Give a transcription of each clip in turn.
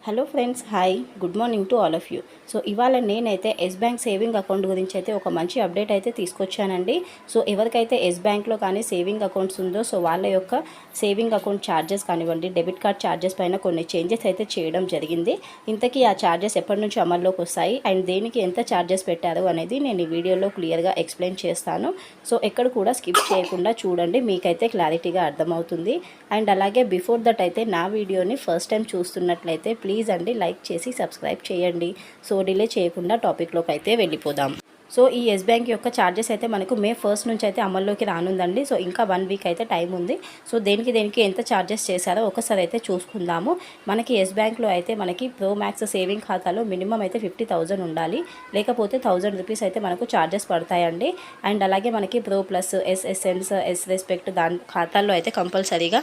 Hello friends, hi, good morning to all of you. So ఇవాళ నేనైతే yes Bank saving account గురించి అయితే ఒక మంచి అప్డేట్ అయితే తీసుకొచ్చానండి. సో ఎవరికైతే ఎస్ బ్యాంక్లో కానీ సేవింగ్ అకౌంట్స్ ఉందో సో వాళ్ళ యొక్క సేవింగ్ అకౌంట్ ఛార్జెస్ కానివ్వండి, డెబిట్ కార్డ్ ఛార్జెస్ పైన కొన్ని చేంజెస్ అయితే చేయడం జరిగింది. ఇంతకీ ఆ ఛార్జెస్ ఎప్పటి నుంచి అమల్లోకి వస్తాయి అండ్ దేనికి ఎంత ఛార్జెస్ పెట్టారు అనేది నేను ఈ వీడియోలో క్లియర్గా ఎక్స్ప్లెయిన్ చేస్తాను. సో ఎక్కడ కూడా స్కిప్ చేయకుండా చూడండి, మీకైతే క్లారిటీగా అర్థమవుతుంది. అండ్ అలాగే బిఫోర్ దట్ అయితే నా వీడియోని ఫస్ట్ టైం చూస్తున్నట్లయితే ప్లీజ్ అండి లైక్ చేసి సబ్స్క్రైబ్ చేయండి. సో డిలే చేయకుండా టాపిక్లోకి అయితే వెళ్ళిపోదాం. సో ఈ ఎస్ బ్యాంక్ యొక్క ఛార్జెస్ అయితే మనకు మే 1 నుంచి అయితే అమల్లోకి రానుందండి. సో ఇంకా 1 వీక్ అయితే టైం ఉంది. సో దేనికి ఎంత ఛార్జెస్ చేశారో ఒకసారి అయితే చూసుకుందాము. మనకి ఎస్ బ్యాంక్లో అయితే మనకి ప్రో మ్యాక్స్ సేవింగ్ ఖాతాలో మినిమం అయితే 50,000 ఉండాలి, లేకపోతే 1000 రూపీస్ అయితే మనకు ఛార్జెస్ పడతాయండి. అండ్ అలాగే మనకి Pro Plus, Yes Essence, Yes Respect దాని ఖాతాల్లో అయితే కంపల్సరీగా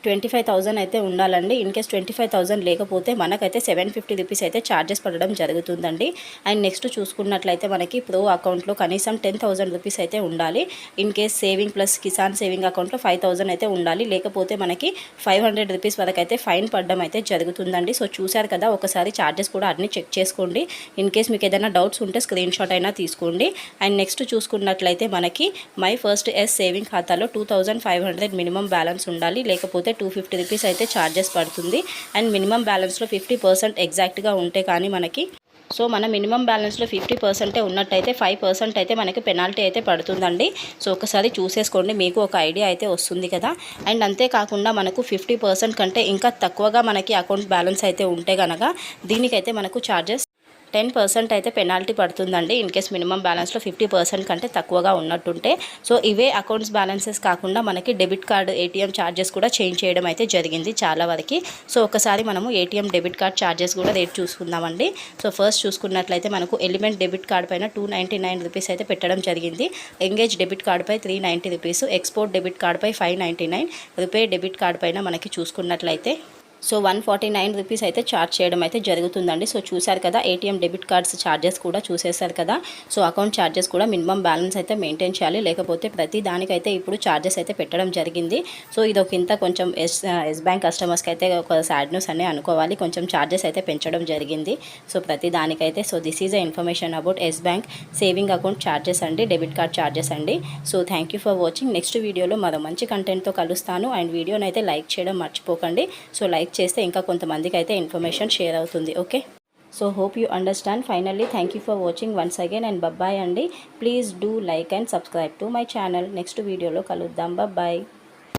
25,000 అయితే ఉండాలండి. ఇన్ కేస్ 25,000 లేకపోతే మనకైతే 750 రూపీస్ అయితే ఛార్జెస్ పడడం జరుగుతుందండి. అండ్ నెక్స్ట్ చూసుకున్నట్లయితే మనకి ప్రో అకౌంట్లో కనీసం 10,000 రూపీస్ అయితే ఉండాలి. In case saving plus Kisan saving అకౌంట్లో 5,000 అయితే ఉండాలి, లేకపోతే మనకి 500 రూపీస్ వరకు అయితే ఫైన్ పడడం అయితే జరుగుతుందండి. సో చూశారు కదా, ఒకసారి ఛార్జెస్ కూడా అన్నీ చెక్ చేసుకోండి. ఇన్ కేస్ మీకు ఏదైనా డౌట్స్ ఉంటే స్క్రీన్ షాట్ అయినా తీసుకోండి. అండ్ నెక్స్ట్ చూసుకున్నట్లయితే మనకి మై ఫస్ట్ ఎస్ సేవింగ్ ఖాతాలో 2,500 మినిమం బ్యాలెన్స్ ఉండాలి, లేకపోతే 250 రూపీస్ అయితే ఛార్జెస్ పడుతుంది. అండ్ మినిమం బ్యాలెన్స్లో 50% ఎగ్జాక్ట్గా ఉంటే కానీ మనకి మన మినిమం బ్యాలెన్స్లో 50% ఉన్నట్టయితే 5% అయితే మనకి పెనాల్టీ అయితే పడుతుందండి. సో ఒకసారి చూసేసుకోండి, మీకు ఒక ఐడియా అయితే వస్తుంది కదా. అండ్ అంతేకాకుండా మనకు 50% కంటే ఇంకా తక్కువగా మనకి అకౌంట్ బ్యాలెన్స్ అయితే ఉంటే కనుక దీనికైతే మనకు ఛార్జెస్ 10% అయితే పెనాల్టీ పడుతుందండి. ఇన్ కేస్ మినిమం బ్యాలెన్స్లో 50% కంటే తక్కువగా ఉన్నట్టుంటే. సో ఇవే అకౌంట్స్ బ్యాలెన్సెస్ కాకుండా మనకి డెబిట్ కార్డు, ఏటీఎం ఛార్జెస్ కూడా చేంజ్ చేయడం అయితే జరిగింది చాలా వరకు. సో ఒకసారి మనము ఏటీఎం డెబిట్ కార్డ్ ఛార్జెస్ కూడా రేట్ చూసుకుందామండి. సో ఫస్ట్ చూసుకున్నట్లయితే మనకు ఎలిమెంట్ డెబిట్ కార్డ్ పైన 299 రూపీస్ అయితే పెట్టడం జరిగింది. ఎంగేజ్ డెబిట్ కార్డ్ పై 390 రూపీస్, ఎక్స్పోర్ట్ డెబిట్ కార్డ్ పై 599, రూపే డెబిట్ కార్డ్ పైన మనకి చూసుకున్నట్లయితే 149 రూపీస్ అయితే ఛార్జ్ చేయడం అయితే జరుగుతుందండి. సో చూశారు కదా, ఏటీఎం డెబిట్ కార్డ్స్ ఛార్జెస్ కూడా చూసేశారు కదా. సో అకౌంట్ ఛార్జెస్ కూడా మినిమం బ్యాలెన్స్ అయితే మెయింటైన్ చేయాలి, లేకపోతే ప్రతి దానికైతే ఇప్పుడు ఛార్జెస్ అయితే పెట్టడం జరిగింది. సో ఇది ఒక ఇంత కొంచెం ఎస్ బ్యాంక్ కస్టమర్స్కి అయితే ఒక సాడ్ న్యూస్ అనే అనుకోవాలి. కొంచెం ఛార్జెస్ అయితే పెంచడం జరిగింది. సో ప్రతి దానికైతే this is a information about Yes Bank saving account charges అండి, డెబిట్ కార్డ్ ఛార్జెస్ అండి. So thank you for watching. Next వీడియోలో మరో మంచి కంటెంట్తో కలుస్తాను. అండ్ వీడియోని అయితే లైక్ చేయడం మర్చిపోకండి. సో లైక్ చేస్తే ఇంకా కొంతమందికి అయితే ఇన్ఫర్మేషన్ షేర్ అవుతుంది. Okay, so hope you understand. Finally thank you for watching once again and bye అండి. Please do like and subscribe to my channel. Next వీడియోలో కలుద్దాం. బాయ్.